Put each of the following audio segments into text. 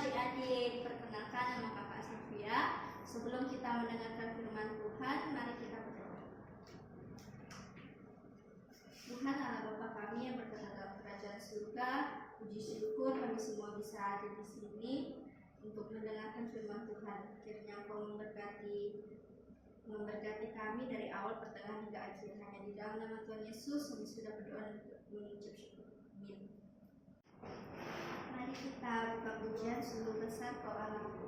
adik-adik, perkenalkan nama kakak Sofia. Sebelum kita mendengarkan firman Tuhan, mari kita berdoa. Tuhan Allah Bapa kami yang berada dalam kerajaan surga, puji syukur kami semua bisa hadir di sini untuk mendengarkan firman Tuhan. Kiranya Engkau memberkati kami dari awal, pertengahan hingga akhir. Hanya di dalam nama Tuhan Yesus kami sudah berdoa dan mengucap syukur. Amin. Mari kita buka pujian Sungguh Besar Kau Allahku.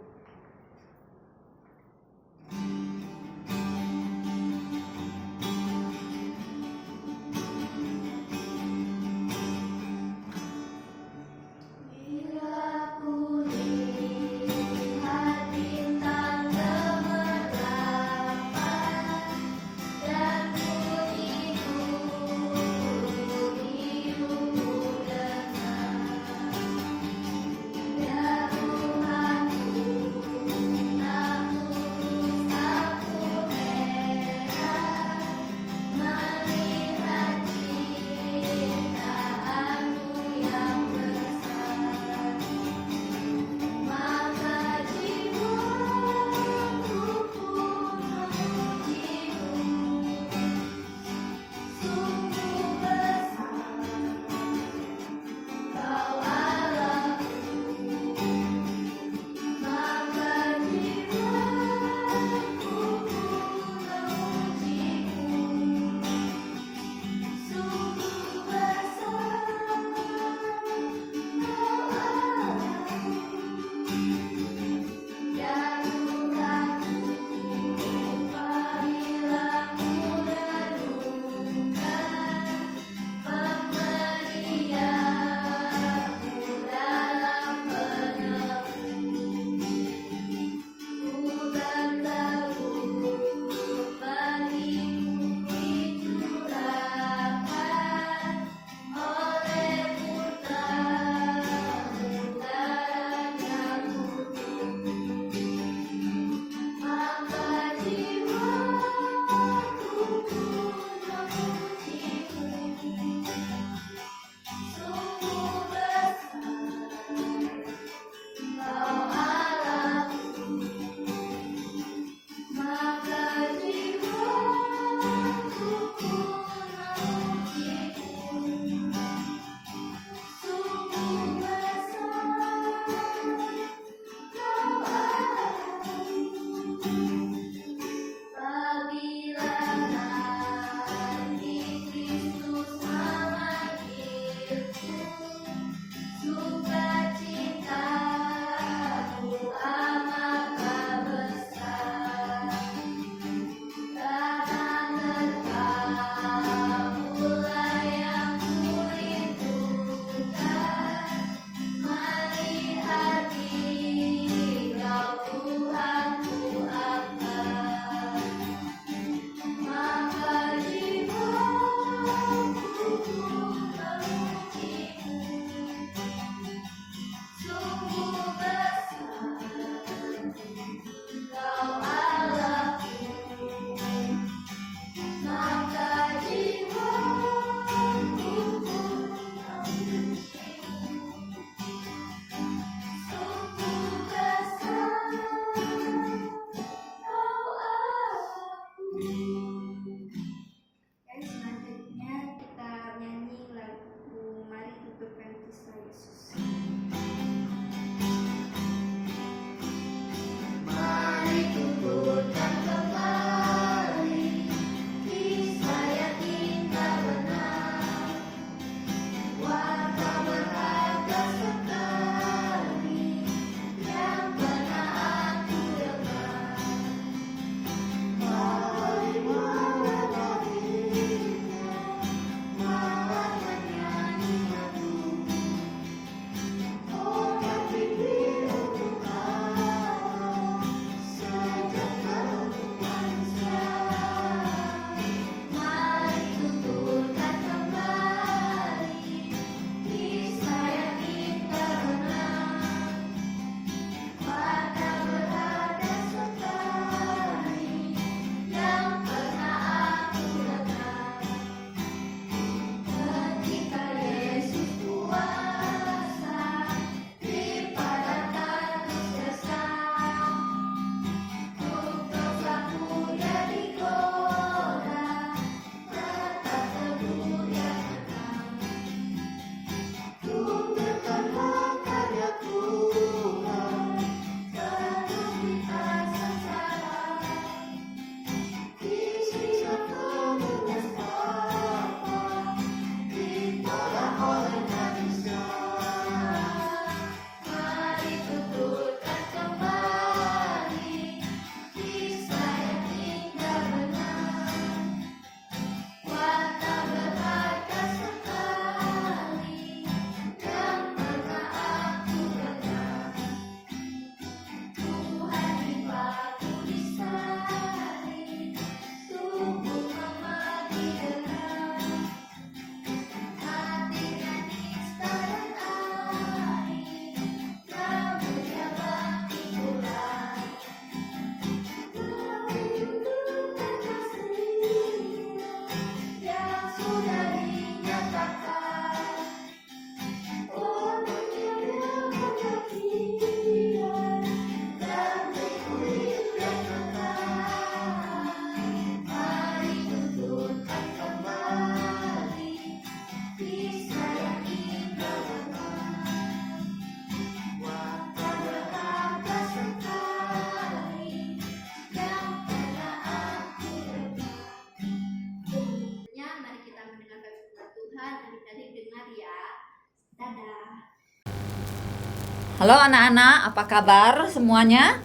Halo anak-anak, apa kabar semuanya?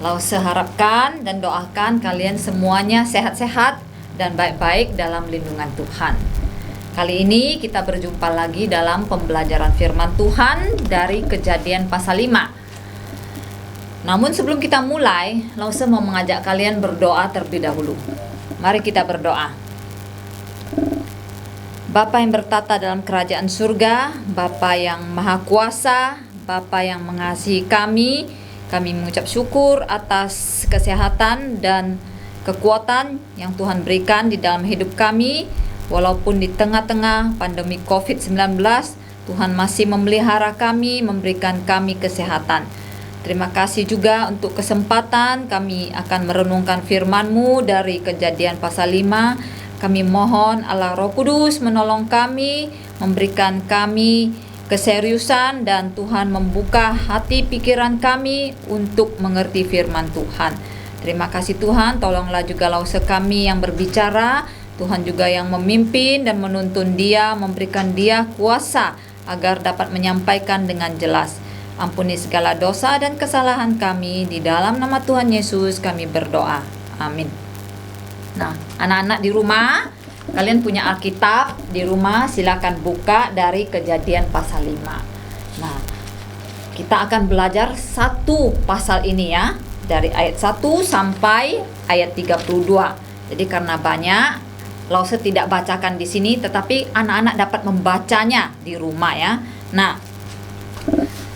Lause harapkan dan doakan kalian semuanya sehat-sehat dan baik-baik dalam lindungan Tuhan. Kali ini kita berjumpa lagi dalam pembelajaran firman Tuhan dari Kejadian pasal 5. Namun sebelum kita mulai, Lause mau mengajak kalian berdoa terlebih dahulu. Mari kita berdoa. Bapa yang bertata dalam kerajaan surga, Bapa yang maha kuasa, Bapa yang mengasihi kami mengucap syukur atas kesehatan dan kekuatan yang Tuhan berikan di dalam hidup kami. Walaupun di tengah-tengah pandemi COVID-19, Tuhan masih memelihara kami, memberikan kami kesehatan. Terima kasih juga untuk kesempatan kami akan merenungkan firman-Mu dari Kejadian pasal 5. Kami mohon Allah Roh Kudus menolong kami, memberikan kami keseriusan, dan Tuhan membuka hati pikiran kami untuk mengerti firman Tuhan. Terima kasih Tuhan, tolonglah juga Lause kami yang berbicara, Tuhan juga yang memimpin dan menuntun dia, memberikan dia kuasa agar dapat menyampaikan dengan jelas. Ampuni segala dosa dan kesalahan kami, di dalam nama Tuhan Yesus kami berdoa. Amin. Nah, anak-anak di rumah, kalian punya Alkitab di rumah, silakan buka dari Kejadian pasal 5. Nah, kita akan belajar satu pasal ini ya, dari ayat 1 sampai ayat 32. Jadi karena banyak, Lause tidak bacakan di sini, tetapi anak-anak dapat membacanya di rumah ya. Nah,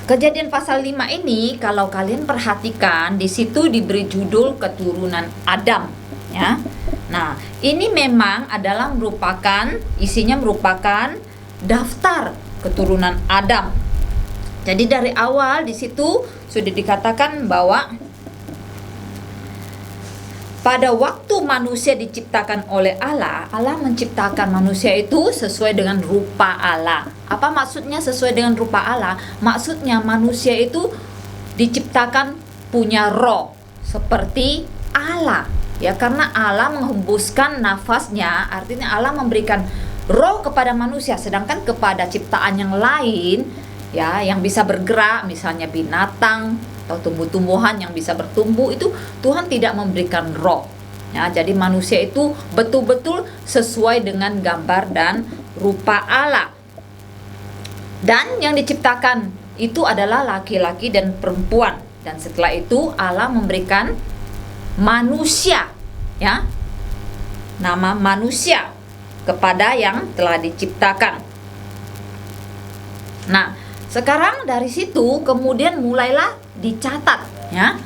Kejadian pasal 5 ini kalau kalian perhatikan, di situ diberi judul keturunan Adam ya. Nah, ini memang adalah isinya merupakan daftar keturunan Adam. Jadi dari awal di situ sudah dikatakan bahwa pada waktu manusia diciptakan oleh Allah, Allah menciptakan manusia itu sesuai dengan rupa Allah. Apa maksudnya sesuai dengan rupa Allah? Maksudnya manusia itu diciptakan punya roh seperti Allah. Ya, karena Allah menghembuskan nafasnya, artinya Allah memberikan roh kepada manusia, sedangkan kepada ciptaan yang lain ya, yang bisa bergerak, misalnya binatang atau tumbuh-tumbuhan yang bisa bertumbuh, itu Tuhan tidak memberikan roh. Ya, jadi manusia itu betul-betul sesuai dengan gambar dan rupa Allah. Dan yang diciptakan itu adalah laki-laki dan perempuan. Dan setelah itu Allah memberikan manusia ya, nama manusia kepada yang telah diciptakan. Nah, sekarang dari situ kemudian mulailah dicatat ya,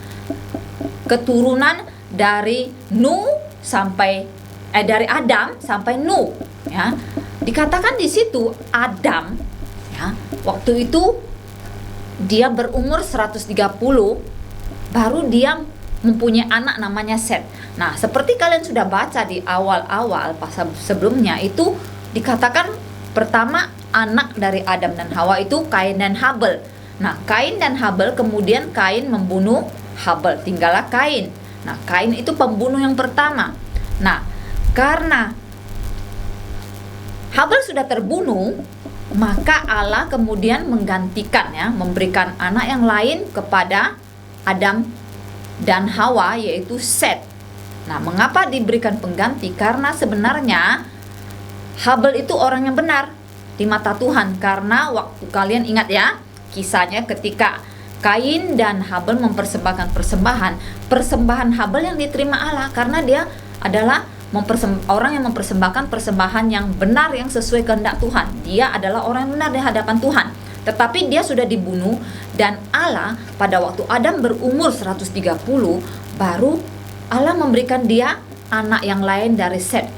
keturunan dari dari Adam sampai Nuh ya. Dikatakan di situ Adam ya, waktu itu dia berumur 130, baru dia mempunyai anak namanya Set. Nah, seperti kalian sudah baca di awal-awal pasal sebelumnya, itu dikatakan pertama anak dari Adam dan Hawa itu Kain dan Habel. Nah, Kain dan Habel, kemudian Kain membunuh Habel, tinggallah Kain. Nah, Kain itu pembunuh yang pertama. Nah, karena Habel sudah terbunuh, maka Allah kemudian menggantikan ya, memberikan anak yang lain kepada Adam dan Hawa, yaitu Set. Nah, mengapa diberikan pengganti? Karena sebenarnya Habel itu orang yang benar di mata Tuhan. Karena waktu kalian ingat ya, kisahnya ketika Kain dan Habel mempersembahkan persembahan Habel yang diterima Allah, karena dia adalah orang yang mempersembahkan persembahan yang benar, yang sesuai kehendak Tuhan. Dia adalah orang yang benar di hadapan Tuhan. Tetapi dia sudah dibunuh, dan Allah pada waktu Adam berumur 130, baru Allah memberikan dia anak yang lain dari Set.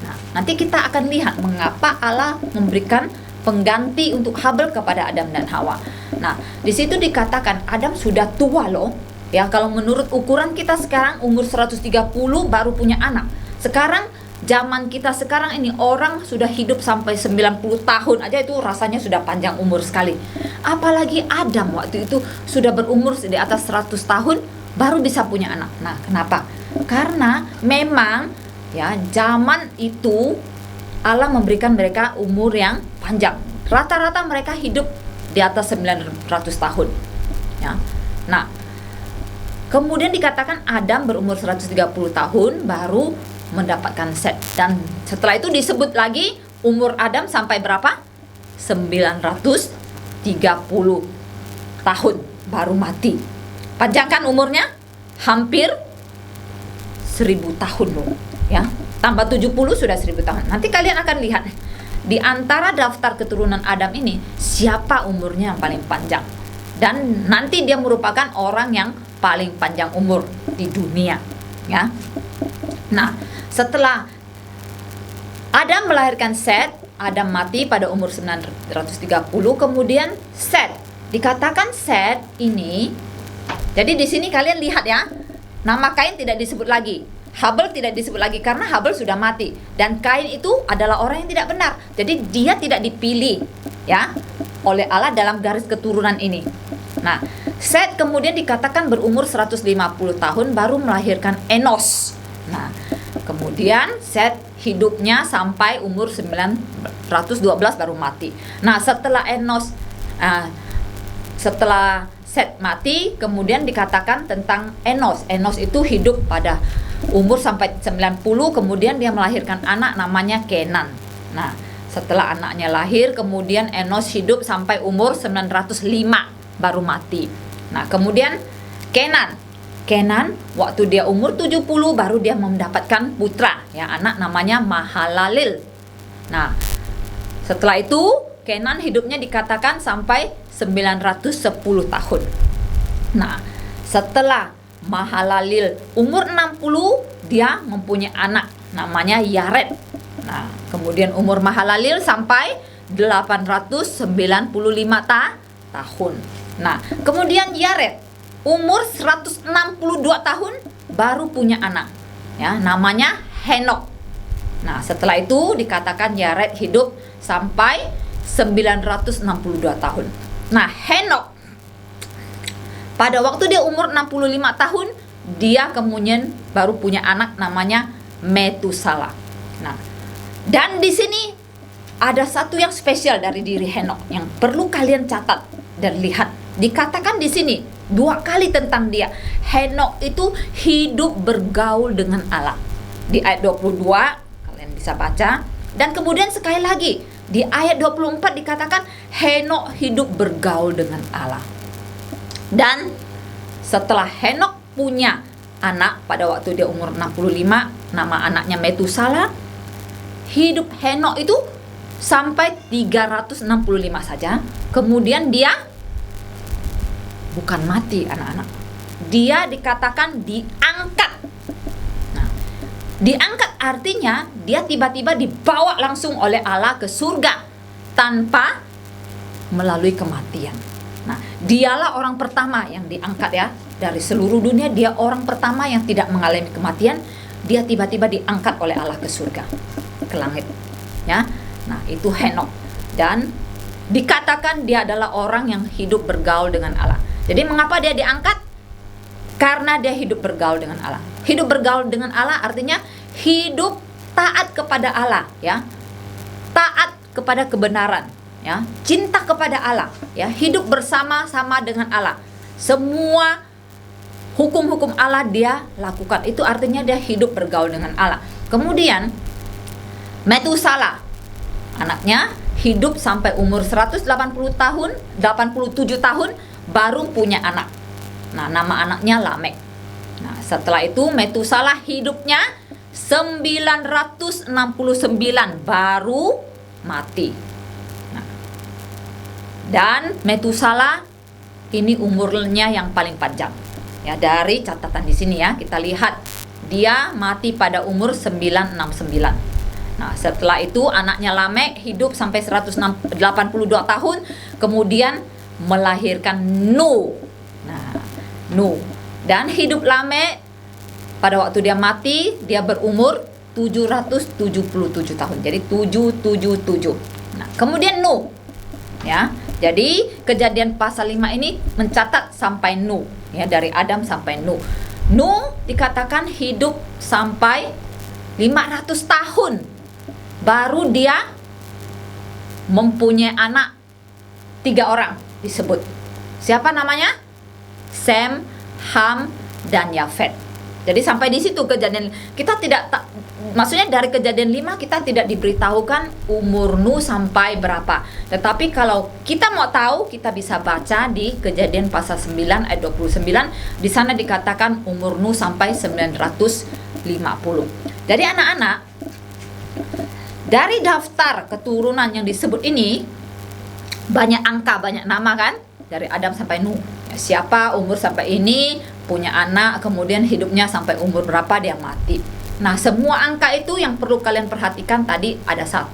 Nah, nanti kita akan lihat mengapa Allah memberikan pengganti untuk Habel kepada Adam dan Hawa. Nah, di situ dikatakan Adam sudah tua loh. Ya, kalau menurut ukuran kita sekarang umur 130 baru punya anak. Sekarang zaman kita sekarang ini orang sudah hidup sampai 90 tahun aja, itu rasanya sudah panjang umur sekali. Apalagi Adam waktu itu sudah berumur di atas 100 tahun baru bisa punya anak. Nah, kenapa? Karena memang ya zaman itu Allah memberikan mereka umur yang panjang. Rata-rata mereka hidup di atas 900 tahun. Ya. Nah, kemudian dikatakan Adam berumur 130 tahun baru mendapatkan Set. Dan setelah itu disebut lagi umur Adam sampai berapa? 930 tahun baru mati. Panjangkan umurnya hampir 1000 tahun loh, ya. Tambah 70 sudah 1000 tahun. Nanti kalian akan lihat di antara daftar keturunan Adam ini siapa umurnya yang paling panjang. Dan nanti dia merupakan orang yang paling panjang umur di dunia, ya. Nah, setelah Adam melahirkan Set, Adam mati pada umur 930, kemudian Set. Dikatakan Set ini, jadi di sini kalian lihat ya, nama Kain tidak disebut lagi, Habel tidak disebut lagi karena Habel sudah mati, dan Kain itu adalah orang yang tidak benar. Jadi dia tidak dipilih ya oleh Allah dalam garis keturunan ini. Nah, Set kemudian dikatakan berumur 150 tahun baru melahirkan Enos. Nah, kemudian Set hidupnya sampai umur 912 baru mati. Nah, setelah setelah Set mati, kemudian dikatakan tentang Enos. Enos itu hidup pada umur sampai 90, kemudian dia melahirkan anak namanya Kenan. Nah, setelah anaknya lahir, kemudian Enos hidup sampai umur 905 baru mati. Nah, kemudian Kenan waktu dia umur 70 baru dia mendapatkan putra, ya, anak namanya Mahalalel. Nah, setelah itu Kenan hidupnya dikatakan sampai 910 tahun. Nah, setelah Mahalalel umur 60, dia mempunyai anak namanya Yared. Nah, kemudian umur Mahalalel sampai 895 tahun. Nah, kemudian Yared umur 162 tahun baru punya anak, ya, namanya Henok. Nah, setelah itu dikatakan Yared hidup sampai 962 tahun. Nah, Henok pada waktu dia umur 65 tahun, dia kemudian baru punya anak namanya Metusala. Nah, dan di sini ada satu yang spesial dari diri Henok yang perlu kalian catat dan lihat. Dikatakan di sini 2 kali tentang dia. Henok itu hidup bergaul dengan Allah. Di ayat 22 kalian bisa baca, dan kemudian sekali lagi di ayat 24 dikatakan Henok hidup bergaul dengan Allah. Dan setelah Henok punya anak pada waktu dia umur 65, nama anaknya Metusala, hidup Henok itu sampai 365 saja. Kemudian dia bukan mati, anak-anak. Dia dikatakan diangkat. Nah, diangkat artinya dia tiba-tiba dibawa langsung oleh Allah ke surga tanpa melalui kematian. Nah, dialah orang pertama yang diangkat ya. Dari seluruh dunia dia orang pertama yang tidak mengalami kematian. Dia tiba-tiba diangkat oleh Allah ke surga, ke langit. Ya. Nah, itu Henok. Dan dikatakan dia adalah orang yang hidup bergaul dengan Allah. Jadi mengapa dia diangkat? Karena dia hidup bergaul dengan Allah. Hidup bergaul dengan Allah artinya hidup taat kepada Allah, ya. Taat kepada kebenaran, ya. Cinta kepada Allah, ya. Hidup bersama-sama dengan Allah. Semua hukum-hukum Allah dia lakukan. Itu artinya dia hidup bergaul dengan Allah. Kemudian Metusala, anaknya hidup sampai umur 187 tahun baru punya anak. Nah, nama anaknya Lamek. Nah, setelah itu Metusala hidupnya 969 baru mati. Nah, dan Metusala ini umurnya yang paling panjang. Ya, dari catatan di sini ya, kita lihat dia mati pada umur 969. Nah, setelah itu anaknya Lamek hidup sampai 182 tahun, kemudian melahirkan Nuh. Nah, Nuh. Dan hidup Lamek pada waktu dia mati, dia berumur 777 tahun. Jadi 777. Nah, kemudian Nuh. Ya. Jadi Kejadian pasal 5 ini mencatat sampai Nuh, ya, dari Adam sampai Nuh. Nuh dikatakan hidup sampai 500 tahun baru dia mempunyai anak 3 orang disebut. Siapa namanya? Sem, Ham, dan Yafet. Jadi sampai di situ kejadian. Kita tidak maksudnya dari kejadian 5 kita tidak diberitahukan umur Nuh sampai berapa. Tetapi kalau kita mau tahu, kita bisa baca di Kejadian pasal 9 ayat 29. Di sana dikatakan umur Nuh sampai 950. Jadi anak-anak, dari daftar keturunan yang disebut ini banyak angka, banyak nama kan? Dari Adam sampai Nuh. Siapa umur sampai ini, punya anak, kemudian hidupnya sampai umur berapa dia mati. Nah, semua angka itu yang perlu kalian perhatikan tadi ada 1,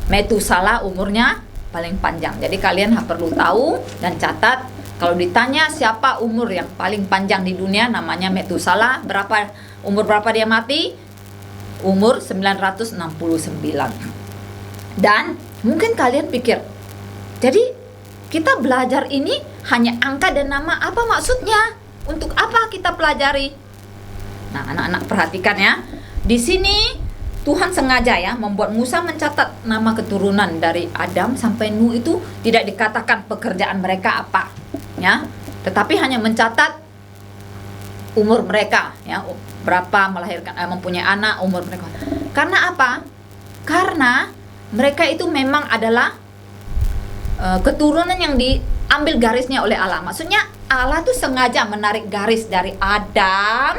Metusala umurnya paling panjang. Jadi kalian perlu tahu dan catat, kalau ditanya siapa umur yang paling panjang di dunia, namanya Metusala. Umur berapa dia mati? Umur 969. Dan mungkin kalian pikir, jadi kita belajar ini hanya angka dan nama, apa maksudnya? Untuk apa kita pelajari? Nah, anak-anak perhatikan ya. Di sini Tuhan sengaja ya membuat Musa mencatat nama keturunan dari Adam sampai Nuh itu tidak dikatakan pekerjaan mereka apa, ya. Tetapi hanya mencatat umur mereka, ya, berapa melahirkan, mempunyai anak, umur mereka. Karena apa? Karena mereka itu memang adalah keturunan yang diambil garisnya oleh Allah. Maksudnya Allah tuh sengaja menarik garis dari Adam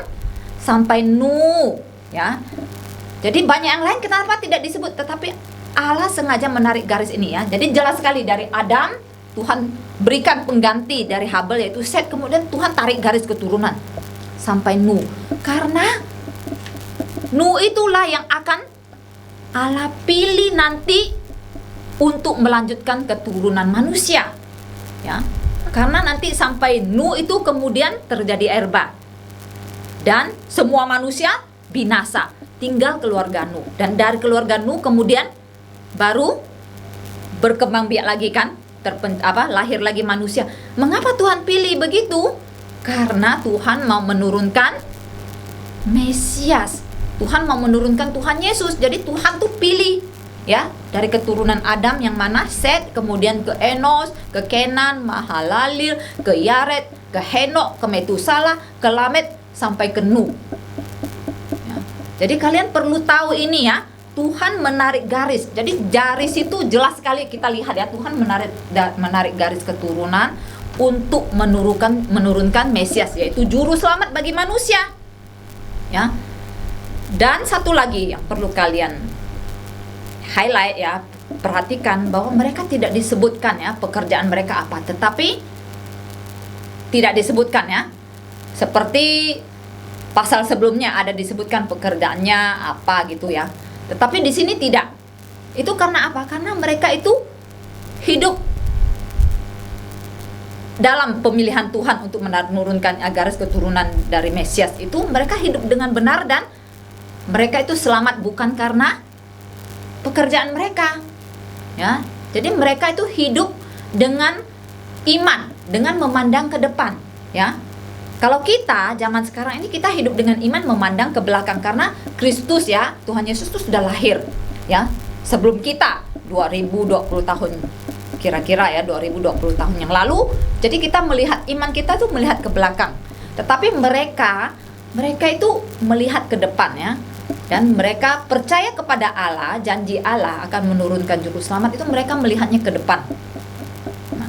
sampai Nuh, ya. Jadi banyak yang lain kenapa tidak disebut, tetapi Allah sengaja menarik garis ini ya. Jadi jelas sekali dari Adam Tuhan berikan pengganti dari Habel yaitu Set, kemudian Tuhan tarik garis keturunan sampai Nuh. Karena Nuh itulah yang akan Allah pilih nanti untuk melanjutkan keturunan manusia, ya. Karena nanti sampai Nuh itu kemudian terjadi air bah dan semua manusia binasa, tinggal keluarga Nuh. Dan dari keluarga Nuh kemudian baru berkembang biak lagi kan, lahir lagi manusia. Mengapa Tuhan pilih begitu? Karena Tuhan mau menurunkan Mesias. Tuhan mau menurunkan Tuhan Yesus. Jadi Tuhan tuh pilih, ya, dari keturunan Adam yang mana Set, kemudian ke Enos, ke Kenan, Mahalalel, ke Yared, ke Henok, ke Metusala, ke Lamed, sampai ke Nuh. Ya. Jadi kalian perlu tahu ini ya, Tuhan menarik garis. Jadi garis itu jelas sekali kita lihat ya, Tuhan menarik garis keturunan untuk menurunkan Mesias, yaitu juru selamat bagi manusia. Ya. Dan satu lagi yang perlu kalian highlight ya, perhatikan bahwa mereka tidak disebutkan ya pekerjaan mereka apa, tetapi tidak disebutkan ya. Seperti pasal sebelumnya ada disebutkan pekerjaannya apa gitu ya. Tetapi di sini tidak. Itu karena apa? Karena mereka itu hidup dalam pemilihan Tuhan untuk menurunkan garis keturunan dari Mesias itu. Mereka hidup dengan benar dan mereka itu selamat bukan karena pekerjaan mereka, ya. Jadi mereka itu hidup dengan iman, dengan memandang ke depan, ya. Kalau kita zaman sekarang ini kita hidup dengan iman memandang ke belakang karena Kristus ya, Tuhan Yesus itu sudah lahir, ya. Sebelum kita 2020 tahun kira-kira ya, 2020 tahun yang lalu. Jadi kita melihat iman kita tuh melihat ke belakang. Tetapi mereka itu melihat ke depan ya. Dan mereka percaya kepada Allah, janji Allah akan menurunkan juru selamat, itu mereka melihatnya ke depan. Nah,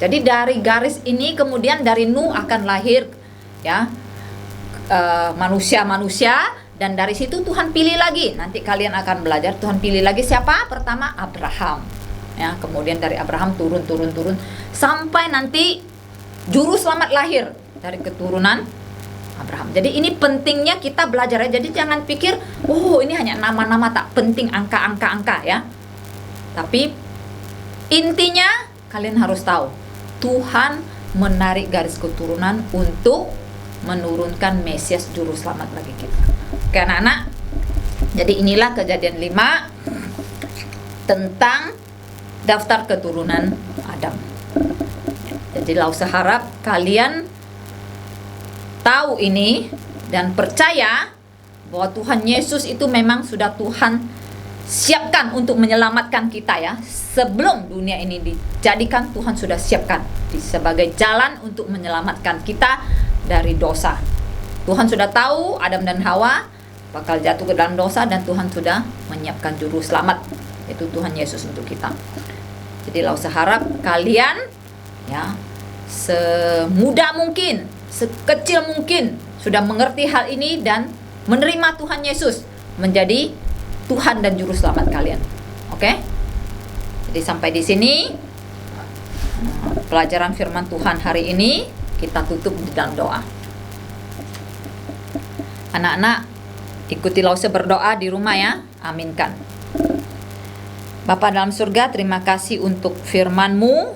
jadi dari garis ini kemudian dari Nuh akan lahir ya manusia-manusia, dan dari situ Tuhan pilih lagi. Nanti kalian akan belajar Tuhan pilih lagi siapa? Pertama Abraham. Ya, kemudian dari Abraham turun sampai nanti juru selamat lahir dari keturunan Abraham. Jadi ini pentingnya kita belajar ya. Jadi jangan pikir, oh ini hanya nama-nama, tak penting angka-angka ya. Tapi intinya kalian harus tahu, Tuhan menarik garis keturunan untuk menurunkan Mesias juru selamat bagi kita. Oke anak-anak, jadi inilah Kejadian 5 tentang daftar keturunan Adam. Jadi Lausa harap kalian tahu ini dan percaya bahwa Tuhan Yesus itu memang sudah Tuhan siapkan untuk menyelamatkan kita ya. Sebelum dunia ini dijadikan, Tuhan sudah siapkan sebagai jalan untuk menyelamatkan kita dari dosa. Tuhan sudah tahu Adam dan Hawa bakal jatuh ke dalam dosa, dan Tuhan sudah menyiapkan juru selamat, yaitu Tuhan Yesus untuk kita. Jadi saya harap kalian ya semudah mungkin, sekecil mungkin sudah mengerti hal ini dan menerima Tuhan Yesus menjadi Tuhan dan juru selamat kalian. Oke? Jadi sampai di sini pelajaran firman Tuhan hari ini, kita tutup di dalam doa. Anak-anak, ikuti Lause berdoa di rumah ya. Aminkan. Bapa dalam surga, terima kasih untuk firman-Mu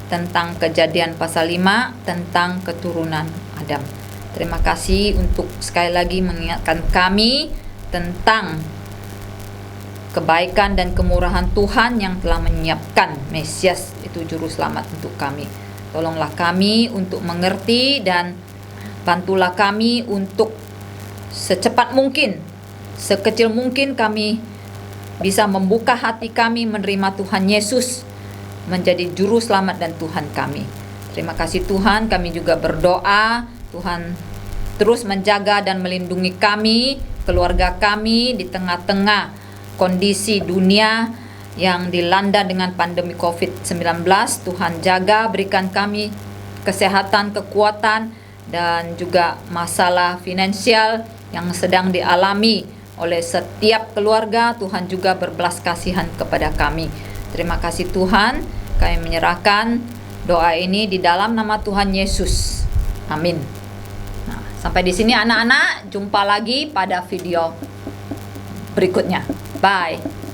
tentang Kejadian pasal 5 tentang keturunan Adam. Terima kasih untuk sekali lagi mengingatkan kami tentang kebaikan dan kemurahan Tuhan yang telah menyiapkan Mesias, itu juru selamat untuk kami. Tolonglah kami untuk mengerti, dan bantulah kami untuk secepat mungkin, sekecil mungkin kami bisa membuka hati kami menerima Tuhan Yesus menjadi juru selamat dan Tuhan kami. Terima kasih Tuhan, kami juga berdoa Tuhan terus menjaga dan melindungi kami, keluarga kami di tengah-tengah kondisi dunia yang dilanda dengan pandemi COVID-19. Tuhan jaga, berikan kami kesehatan, kekuatan, dan juga masalah finansial yang sedang dialami oleh setiap keluarga. Tuhan juga berbelas kasihan kepada kami. Terima kasih Tuhan, kami menyerahkan doa ini di dalam nama Tuhan Yesus. Amin. Nah, sampai di sini anak-anak, jumpa lagi pada video berikutnya. Bye.